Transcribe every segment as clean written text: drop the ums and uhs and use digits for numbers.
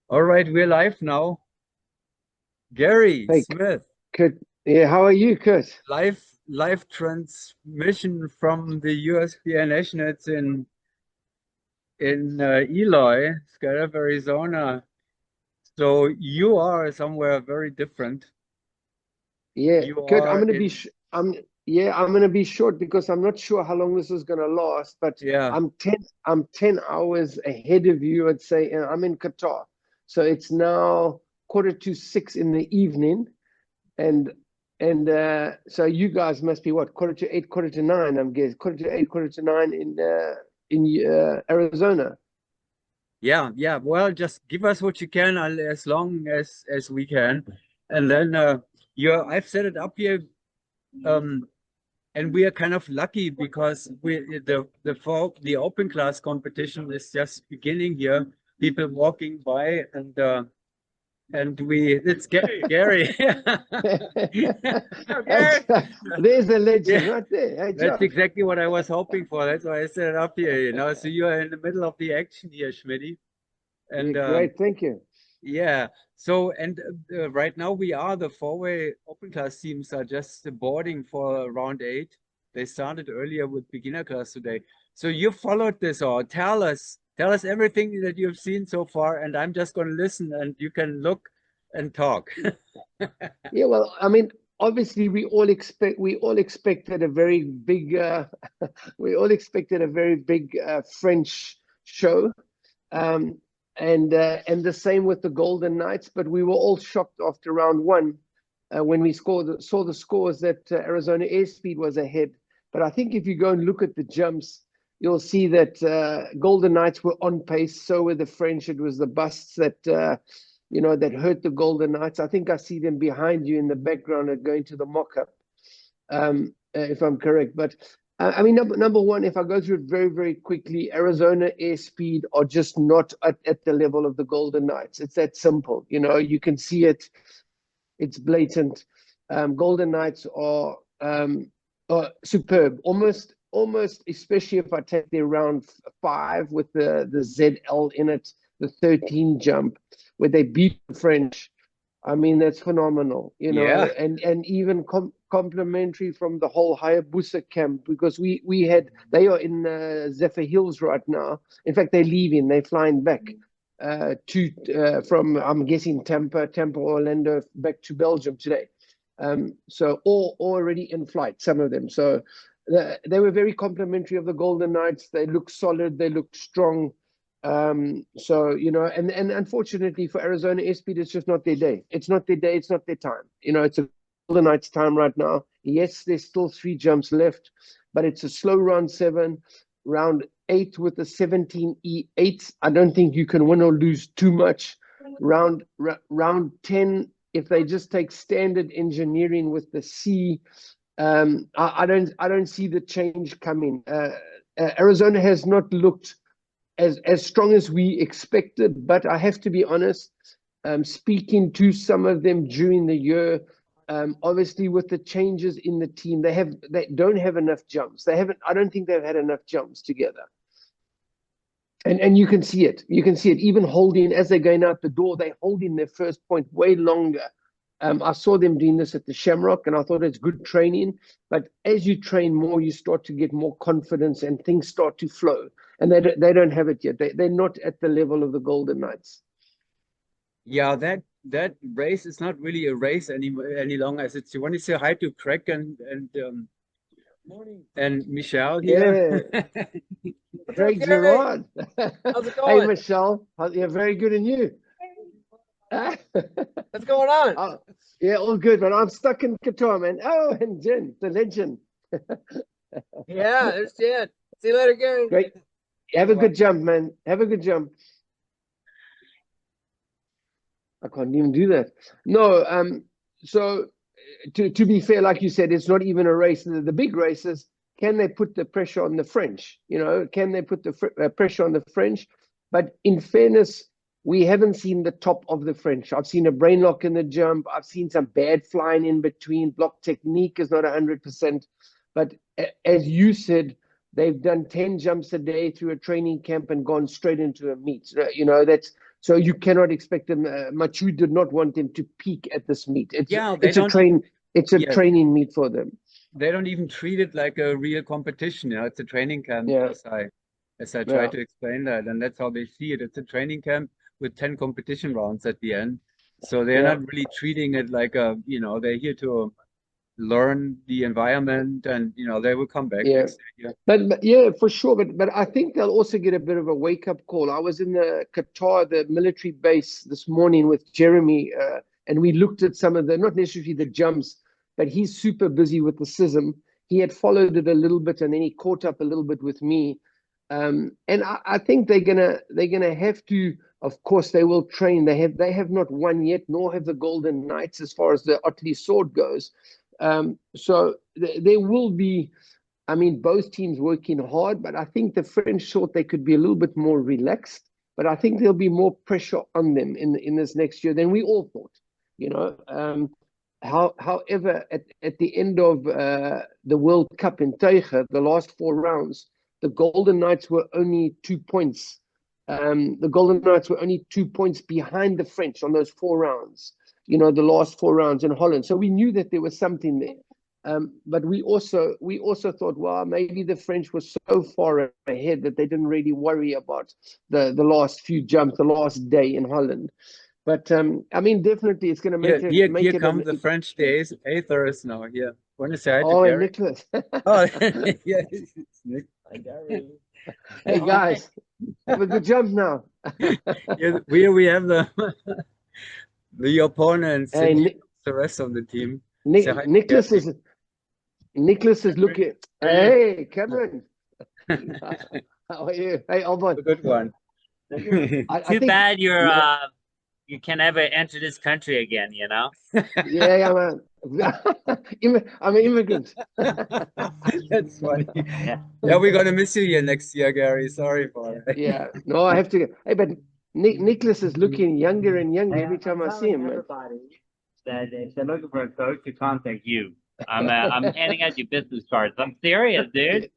All right, we're live now. Gary Hey, Smith, Kurt. Yeah, how are you, Kurt? live transmission from the USPA Nationals in Eloy, Skyler, Arizona. So you are somewhere very different. Yeah, You Kurt. I'm are gonna be. in, Sh I'm. Yeah, I'm gonna be short because I'm not sure how long this is gonna last. But yeah, I'm 10 hours ahead of you. I'd say, and I'm in Qatar, so it's now 5:45 in the evening, and so you guys must be what, 7:45, 8:45. I'm guessing 7:45, 8:45 in Arizona. yeah. Well, just give us what you can as long as we can, and then I've set it up here. Um, and we are kind of lucky because the open class competition is just beginning here. People walking by and we it's Gary. Oh, Gary. There's the legend Yeah, right there. Hey, that's Josh. exactly what I was hoping for. That's why I set it up here. So you are in the middle of the action here, Schmidty. Yeah, And great. Thank you. yeah. So, and right now we are the four-way open class teams are just boarding for round eight. They started earlier with beginner class today. So you followed this or tell us everything that you've seen so far, and I'm just going to listen and you can look and talk. Yeah, well, I mean, obviously, we all expected a very big, we all expected a very big French show, um, and the same with the Golden Knights. But we were all shocked after round one when we saw the scores that Arizona Airspeed was ahead. But I think if you go and look at the jumps, you'll see that Golden Knights were on pace. So were the French. It was the busts that that hurt the Golden Knights. I think I see them behind you in the background and going to the mock-up, if I'm correct. But I mean, number one, if I go through it very, very quickly, Arizona Airspeed are just not at the level of the Golden Knights. It's that simple. You can see it. It's blatant. Golden Knights are superb, almost, especially if I take their round five with the ZL in it, the 13 jump, where they beat the French. I mean, that's phenomenal, Yeah. and even complimentary from the whole Hayabusa camp, because they are in Zephyr Hills right now. In fact, they're leaving, they're flying back from, I'm guessing, Tampa, Orlando, back to Belgium today. So all already in flight, some of them. So they were very complimentary of the Golden Knights. They look solid, they look strong. So and unfortunately for Arizona Airspeed, it's just not their day. It's not their day. It's not their time. It's a Golden Knights time right now. Yes, there's still 3 jumps left, but it's a slow round 7, round 8 with the 17E8. I don't think you can win or lose too much. Round 10, if they just take standard engineering with the C, I don't see the change coming. Arizona has not looked as strong as we expected, but I have to be honest, speaking to some of them during the year, obviously with the changes in the team, they don't have enough jumps. I don't think they've had enough jumps together. And you can see it. You can see it even holding as they're going out the door. They're holding their first point way longer. I saw them doing this at the Shamrock, and I thought it's good training. But as you train more, you start to get more confidence, and things start to flow. And they don't have it yet. They're not at the level of the Golden Knights. Yeah, that race is not really a race any longer. As it's you want to say hi to Craig and Michelle here. Yeah, What's up, Craig Gary? Gerard. How's it Hey, going? Michelle. Yeah, very good. And you? What's going on? Oh, yeah, all good, man. I'm stuck in Qatar, man. Oh, and Jen, the legend. Yeah, there's Jan. See you later, Gary. Great. Have a Bye-bye. good jump, man. Have a good jump. I can't even do that. No, so to be fair, like you said, it's not even a race. The big races, can they put the pressure on the French? Can they put the pressure on the French? But in fairness, we haven't seen the top of the French. I've seen a brain lock in the jump. I've seen some bad flying in between. Block technique is not 100%. But as you said, they've done 10 jumps a day through a training camp and gone straight into a meet. So you cannot expect them. Machu did not want them to peak at this meet. It's a yeah, training meet for them. they don't even treat it like a real competition. It's a training camp, Yeah. as I try to explain that, and that's how they see it. It's a training camp with 10 competition rounds at the end. So they're not really treating it like they're here to learn the environment, and they will come back next year. But yeah, for sure. But I think they'll also get a bit of a wake-up call. I was in the Qatar, the military base this morning with Jeremy, and we looked at some of the, not necessarily the jumps, but he's super busy with the SISM. He had followed it a little bit, and then he caught up a little bit with me. And I think they're gonna have to. Of course, they will train. They have not won yet, nor have the Golden Knights as far as the Otley sword goes. So there will be, I mean, both teams working hard, but I think the French thought they could be a little bit more relaxed. But I think there'll be more pressure on them in this next year than we all thought. However, at the end of the World Cup in Teicher, the last 4 rounds, the Golden Knights were only 2 points. The Golden Knights were only 2 points behind the French on those 4 rounds. The last 4 rounds in Holland. So we knew that there was something there. But we also thought, well, maybe the French were so far ahead that they didn't really worry about the last few jumps, the last day in Holland. But I mean, definitely, it's going to make it. Here come the French days. Aethers now. Here, want to say hi to Gary? Nicholas. Oh, yeah, it's Nick. Hi, Gary. Hey guys, have a good jump now. Yeah, we have the opponents, Hey, the rest of the team. Nicholas is looking. Hey, Cameron. How are you? Hey, Albon. A good one. Too bad you can never enter this country again, Yeah, man. I'm an immigrant. That's funny. Yeah, we're gonna miss you here next year, Gary. Sorry for it. Yeah, no, I have to. Hey, but Nicholas is looking younger and younger every time I see him. Everybody that if they're looking for a coach to contact you. I'm handing out your business cards. I'm serious, dude.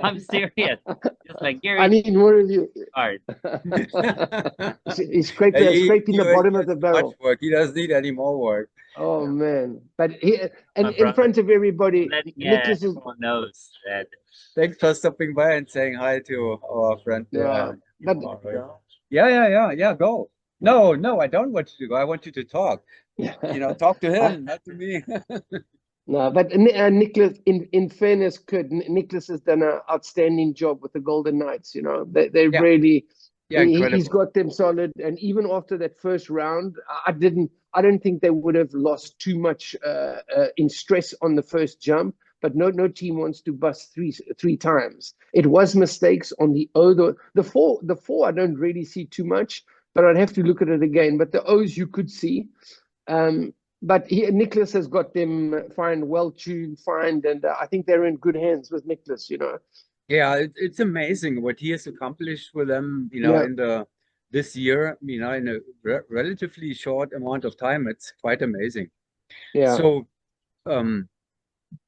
I'm serious. Just like Gary. I need more of you. Cards. He's scraping the bottom of the barrel. Much work. He doesn't need any more work. Oh man! But in front of everybody, Nicholas is. Everyone knows that. Thanks for stopping by and saying hi to our friend. Yeah, but yeah. Go. No, I don't want you to go. I want you to talk. Talk to him, not to me. No, but Nicholas, in fairness, Nicholas has done an outstanding job with the Golden Knights. They really, he's got them solid. And even after that first round, I don't think they would have lost too much in stress on the first jump. But no team wants to bust three times. It was mistakes on the O. The four I don't really see too much, but I'd have to look at it again. But the O's you could see. But Nicholas has got them well-tuned, and I think they're in good hands with Nicholas, Yeah, it's amazing what he has accomplished with them, in this year, in a relatively short amount of time. It's quite amazing. Yeah. So,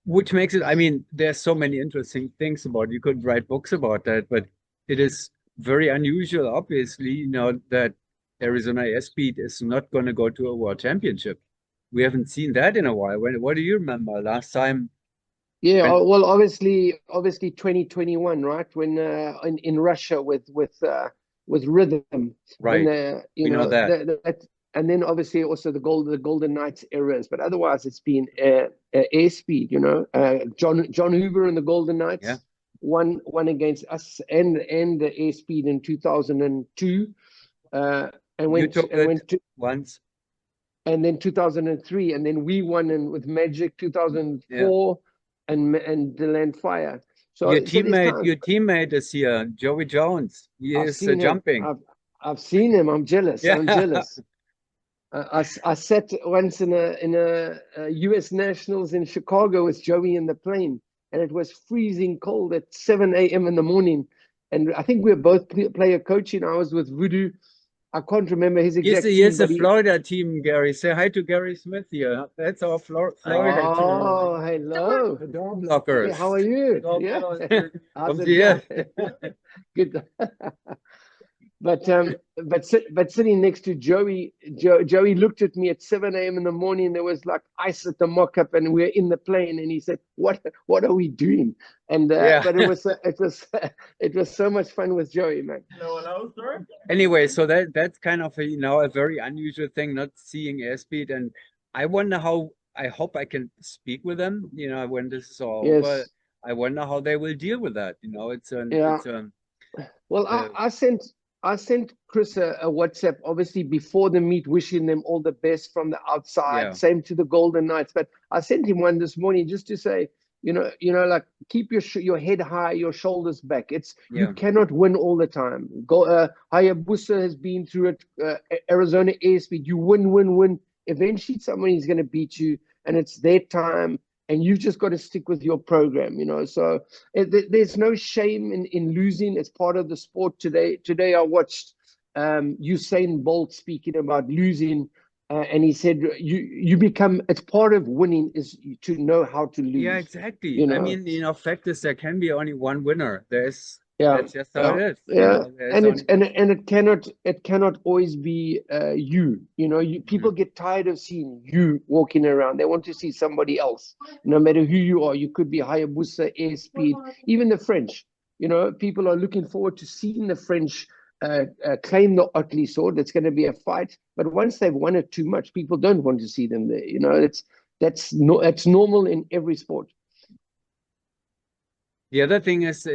which makes it, I mean, there's so many interesting things about it. You could write books about that, but it is very unusual, obviously, that Arizona Airspeed is not going to go to a world championship. We haven't seen that in a while. What do you remember last time? Yeah, well, obviously 2021, right? When in Russia with Rhythm, right? We know that. And then obviously also the Golden Knights eras, but otherwise it's been Airspeed. John Hoover and the Golden Knights won against us and the Airspeed in 2002, and went to once. And then 2003, and then we won with Magic 2004 and the Land Fire. So your teammate is here, Joey Jones. He is jumping. I've seen him. I'm jealous. Yeah. I'm jealous. I sat once in a US Nationals in Chicago with Joey in the plane, and it was freezing cold at 7 a.m. in the morning. And I think we were both player coaching. I was with Voodoo. I can't remember his exact team. He's the Florida team, Gary. Say hi to Gary Smith here. That's our Florida team. Oh, hello. The door blockers. Hey, how are you? How's it? Good. but sitting next to Joey, Joey looked at me at 7 a.m. in the morning. There was like ice at the mock-up, and we're in the plane. And he said, "What are we doing?" And Yeah. but it was so much fun with Joey, man. Hello, sir. Anyway, so that's kind of a very unusual thing, not seeing airspeed, and I wonder how. I hope I can speak with them, when this is all over. Yes. I wonder how they will deal with that. Yeah. Well, I sent Chris a WhatsApp, obviously before the meet, wishing them all the best from the outside. Yeah. Same to the Golden Knights, but I sent him one this morning just to say, like keep your head high, your shoulders back. You cannot win all the time. Hayabusa has been through it. Arizona airspeed, you win. Eventually, somebody's going to beat you, and it's their time. And you've just got to stick with your program, So there's no shame in losing. It's part of the sport today. Today I watched Usain Bolt speaking about losing, and he said, it's part of winning is to know how to lose. Yeah, exactly. I mean, fact is there can be only one winner. That's just how it is. Yeah, and it cannot always be you. People get tired of seeing you walking around. They want to see somebody else. No matter who you are, you could be Hayabusa, airspeed, even the French. People are looking forward to seeing the French claim the Otley sword. It's going to be a fight. But once they've won it too much, people don't want to see them there. That's normal in every sport. The other thing is,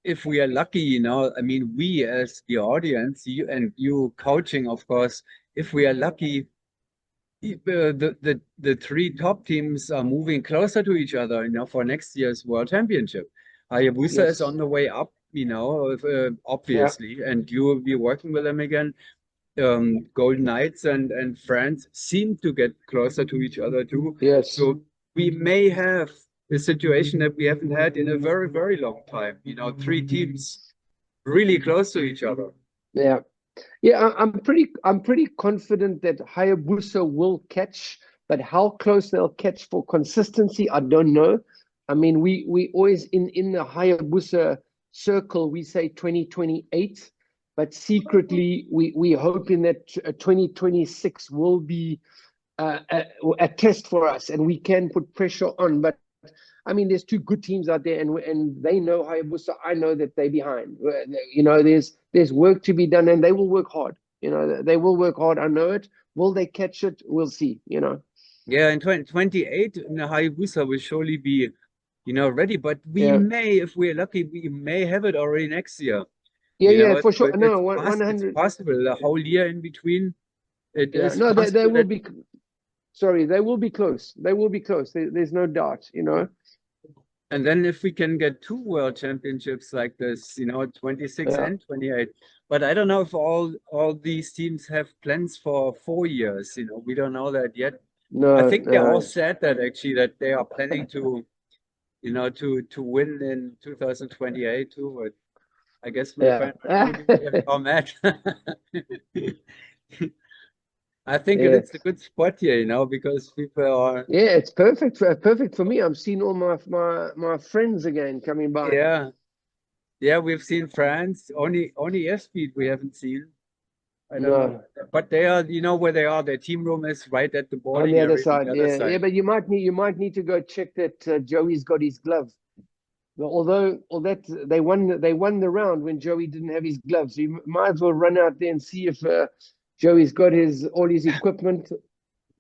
if we are lucky, we as the audience, you coaching, of course, if we are lucky, the three top teams are moving closer to each other, for next year's World Championship. Hayabusa is on the way up, obviously, and you will be working with them again. Golden Knights and France seem to get closer to each other too. Yes. So we may have a situation that we haven't had in a very, very long time. Three teams really close to each other. Yeah. I'm pretty confident that Hayabusa will catch, but how close they'll catch for consistency, I don't know. I mean, we always in the Hayabusa circle we say 2028, but secretly we hoping that 2026 will be a test for us and we can put pressure on. But I mean, there's two good teams out there, and they know Hayabusa. I know that they're behind. There's work to be done, and they will work hard. They will work hard. I know it. Will they catch it? We'll see. Yeah, in 2028, Hayabusa will surely be, ready. But we may, if we're lucky, we may have it already next year. Yeah, for sure. No, 100. It's possible. The whole year in between. It is no, they will be. Sorry, they will be close. They will be close. There's no doubt. And then if we can get two world championships like this, 26 and 28. But I don't know if all these teams have plans for 4 years. We don't know that yet. No, I think they all said that actually that they are planning to, to win in 2028 too. But I guess we'll find out Matt. I think it's a good spot here, because people are. Yeah, it's perfect for me. I'm seeing all my friends again coming by. Yeah, we've seen France. Only airspeed we haven't seen. I don't know, but they are. Where they are. Their team room is right at the border. On the other side. Yeah. But you might need to go check that Joey's got his glove. Although they won the round when Joey didn't have his gloves. So you might as well run out there and see if Joey's got all his equipment.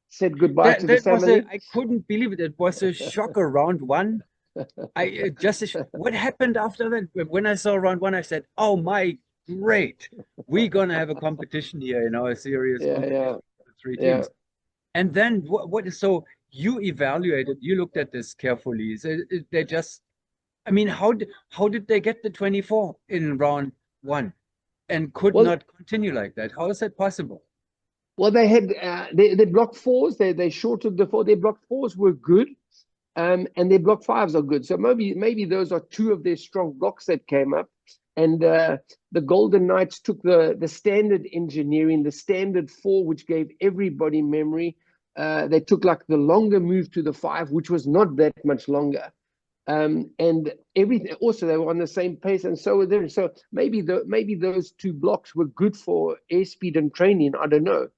Said goodbye to the family. I couldn't believe it. It was a shocker. Round one. What happened after that? When I saw round one, I said, "Oh my, great! We're gonna have a competition here, a serious competition with three teams." And then what is so? You evaluated. You looked at this carefully. They just. I mean, how did they get the 24 in round one, and could not continue like that? How is that possible? Well, they had they block fours. They shorted the four. Their block fours were good, and their block fives are good. So maybe those are two of their strong blocks that came up. And the Golden Knights took the standard engineering, the standard four, which gave everybody memory. They took like the longer move to the five, which was not that much longer. And everything. Also, they were on the same pace, and so were they. So maybe those two blocks were good for airspeed and training. I don't know.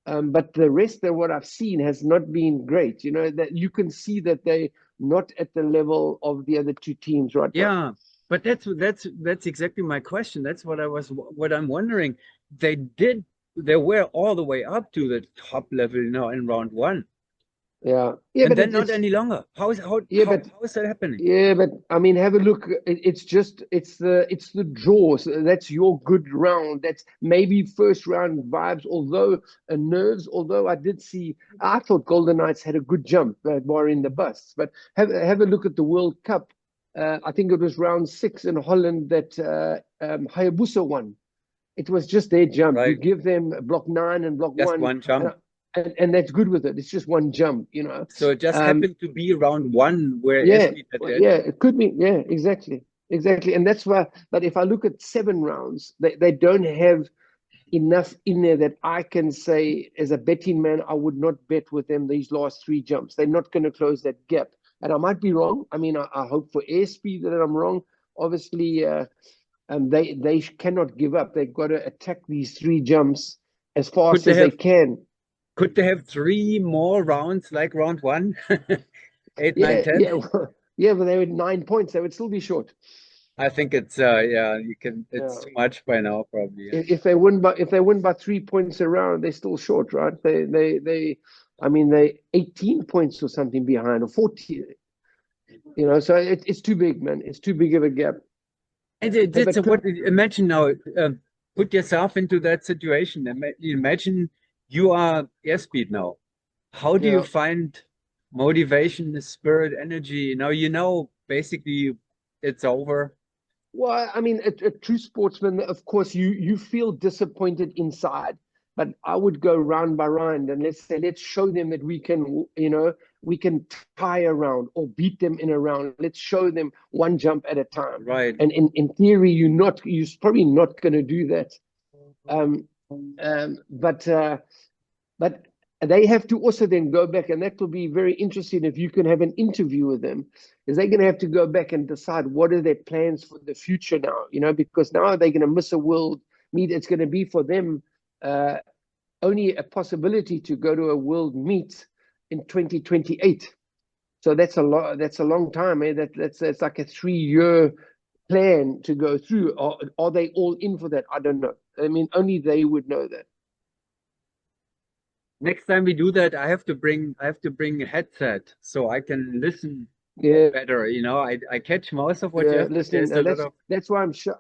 But the rest of what I've seen has not been great. You know, that you can see that they not at the level of the other two teams right now. Yeah, but that's exactly my question. That's what I'm wondering. They were all the way up to the top level now in round one, Yeah, and but then not any longer. How is that happening? Yeah, but I mean, have a look. It's the draw. So that's your good round. That's maybe first round vibes. Although nerves. Although I thought Golden Knights had a good jump, more in the bus. But have a look at the World Cup. I think it was round 6 in Holland that Hayabusa won. It was just their jump. You Right, give them block 9 and block just 1, one jump. and that's good with it. It's just one jump, you know. So it just happened to be round one where Yeah, SP had that. yeah, it could be. Yeah, exactly, and that's why. But if I look at 7 rounds, they don't have enough in there that I can say, as a betting man, I would not bet with them these last 3 jumps. They're not going to close that gap, and I might be wrong. I mean, I hope for airspeed that I'm wrong. Obviously, they cannot give up. They've got to attack these 3 jumps as Could fast they as they have can. could they have 3 more rounds like round one? 8, 9, Yeah, 10? yeah, yeah. But they were 9 points. They would still be short. I think it's yeah, it's Yeah. too much by now probably. Yeah. If they win by 3 points around, they're still short, right? I mean, they 18 points or something behind, or 14. You know, so it's too big, man. It's too big of a gap. And Hey, it's but what imagine now, put yourself into that situation. Imagine you are airspeed now. How do you yeah. find motivation, spirit, energy? Now you know basically it's over. Well, I mean, a true sportsman, of course, you feel disappointed inside, but I would go round by round and let's show them that we can, you know, we can tie a round or beat them in a round. Let's show them one jump at a time. Right. And in theory, you're probably not going to do that. Um, but they have to also then go back, and that will be very interesting if you can have an interview with them, is they're going to have to go back and decide what are their plans for the future now, you know, because now they're going to miss a world meet. It's going to be for them only a possibility to go to a world meet in 2028. So that's a lot. That's a long time. Eh? That's like a 3-year plan to go through. Are they all in for that? I don't know. I mean, only they would know that. Next time we do that, I have to bring a headset so I can listen Yeah, better. You know, I catch most of what you have, but listening. That's why I'm sure.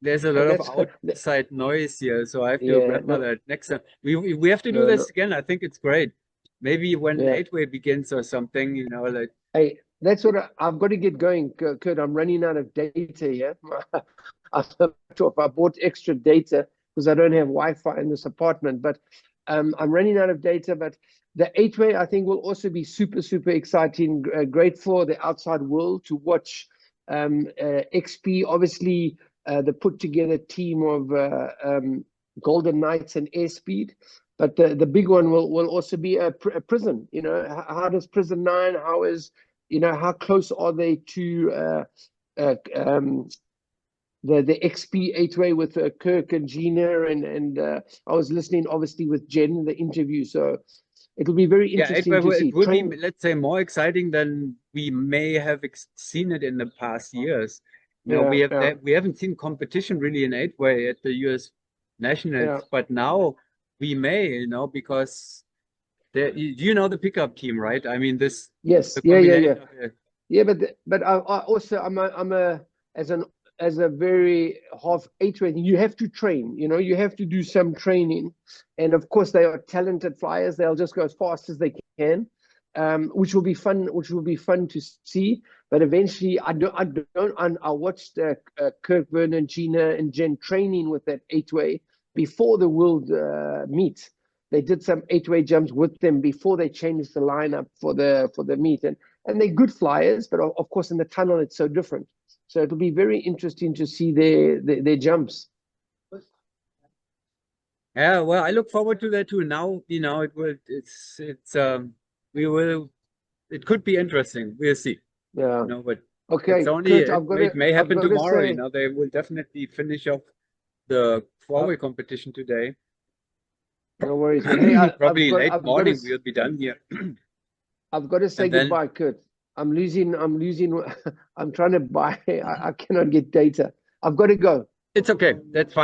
there's a lot of That's outside noise here, so I have to yeah. remember that next time. We have to do No. this again. I think it's great. Maybe when Yeah. 8-way begins or something, you know, like Hey, that's what I've got to get going, Kurt. I'm running out of data here. I bought extra data because I don't have Wi-Fi in this apartment, but I'm running out of data. But the 8-way, I think, will also be super, super exciting. Great for the outside world to watch. XP, obviously, the put together team of Golden Knights and Airspeed. But the big one will also be a prison. You know, how does Prison 9? How is, you know, how close are they to the XP 8-way with Kirk and Gina, and I was listening obviously with Jen in the interview, so it'll be very yeah, interesting to see. it will be, let's say, more exciting than we may have seen it in the past years. Now Yeah. we haven't seen competition really in 8-way at the US Nationals, Yeah. but now we may, you know, because you know the pickup team, right? I mean, Yes. the Yeah. combination of the, Yeah, but I also I'm a as a very half 8-way. You have to train. You know, you have to do some training, and of course they are talented flyers. They'll just go as fast as they can, which will be fun. Which will be fun to see. But eventually, I watched Kirk, Vernon, Gina, and Jen training with that 8-way before the world meet. They did some 8-way jumps with them before they changed the lineup for the meet, and they're good flyers, but of course in the tunnel it's so different. So it'll be very interesting to see their jumps. yeah, well, I look forward to that too. Now, you know, it could be interesting. We'll see. Yeah. No, but Okay, it's only Kurt, it may happen got to tomorrow. say, You know, they will definitely finish off the four-way competition today. no worries, man. Hey, Probably late I've got morning to, we'll be done here. I've got to say And then goodbye, Kurt. I'm losing, I'm trying to buy, I cannot get data. I've got to go. it's okay. That's fine.